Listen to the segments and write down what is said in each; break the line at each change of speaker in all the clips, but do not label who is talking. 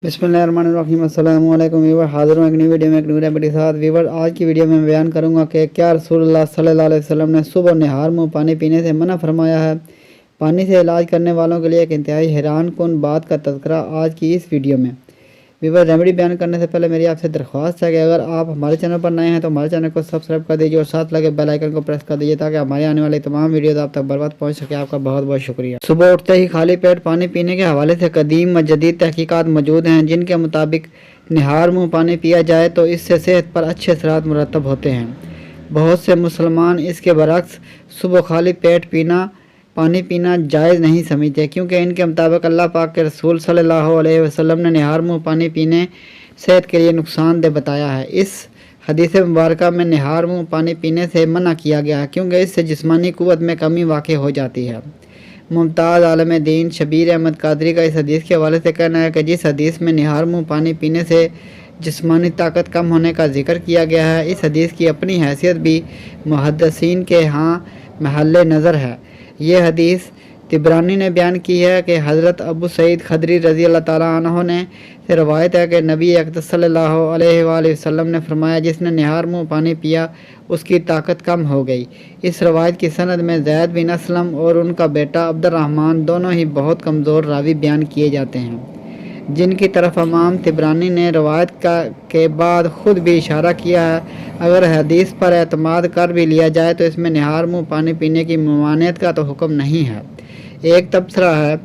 बिस्मिल्लाहिर्रहमानिर्रहीम अस्सलामु अलैकुम व्यूअर, हाज़िर हूँ एक नई वीडियो में एक नई रेसिपी के साथ। व्यूअर, आज की वीडियो में बयान करूँगा कि क्या रसूलुल्लाह सल्लल्लाहु अलैहि वसल्लम ने सुबह निहार मुँह पानी पीने से मना फरमाया है। पानी से इलाज करने वालों के लिए एक इंतहाई हैरान कुन बात का तज़किरा आज की इस वीडियो में। व्यूअर, रेमेडी बयान करने से पहले मेरी आपसे दरख्वास्त है कि अगर आप हमारे चैनल पर नए हैं तो हमारे चैनल को सब्सक्राइब कर दीजिए और साथ लगे बेल आइकन को प्रेस कर दीजिए ताकि हमारे आने वाली तमाम वीडियोज़ आप तक बर वक्त पहुँच सके। आपका बहुत बहुत शुक्रिया। सुबह उठते ही खाली पेट पानी पीने के हवाले से कदीम व जदीद तहकीकात मौजूद हैं, जिनके मुताबिक निहार मुँह पानी पिया जाए तो इससे सेहत पर अच्छे असरात मुरतब होते हैं। बहुत से मुसलमान इसके बरक्स सुबह खाली पेट पानी पीना जायज़ नहीं समझते, क्योंकि इनके मुताबिक अल्लाह पाक के रसूल सल्लल्लाहु अलैहि वसल्लम ने निहार मुँह पानी पीने सेहत के लिए नुकसानदेह बताया है। इस हदीस मुबारक में निहार मुँह पानी पीने से मना किया गया है, क्योंकि इससे जिस्मानी क़ुव्वत में कमी वाक़ हो जाती है। मुमताज़ आलम दीन शबीर अहमद कादरी का इस हदीस के हवाले से कहना है कि जिस हदीस में निहार मुँह पानी पीने से जिस्मानी ताकत कम होने का जिक्र किया गया है, इस हदीस की अपनी हैसियत भी मुहद्दिसीन के यहाँ महल नज़र है। ये हदीस तिबरानी ने बयान की है कि हज़रत अबू सईद खदरी रज़ी अल्लाह ताला अन्हु ने से रवायत है कि नबी अक़दस सल्लल्लाहु अलैहि वसल्लम ने फरमाया, जिसने निहार मुँह पानी पिया उसकी ताकत कम हो गई। इस रवायत की सनद में ज़ैद बिन असलम और उनका बेटा अब्दुर्रहमान दोनों ही बहुत कमज़ोर रावी बयान किए जाते हैं, जिनकी तरफ इमाम तिबरानी ने रवायत के बाद ख़ुद भी इशारा किया है। अगर हदीस पर एतमाद कर भी लिया जाए तो इसमें निहार मुँह पानी पीने की ममानियत का तो हुक्म नहीं है। एक तबसरा है,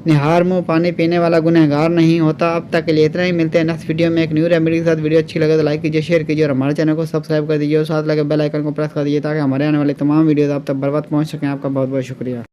निहार मुँह पानी पीने वाला गुनहगार नहीं होता। अब तक के लिए इतना ही। मिलते हैं नेक्स्ट वीडियो में एक न्यू रेमेडी के साथ। वीडियो अच्छी लगे तो लाइक कीजिए, शेयर कीजिए और हमारे चैनल को सब्सक्राइब कर दीजिए और साथ लगे बेल आइकन को प्रेस कर दीजिए ताकि हमारे आने वाली तमाम वीडियोज़ आप तक बर वक्त पहुँच सकें। आपका बहुत बहुत शुक्रिया।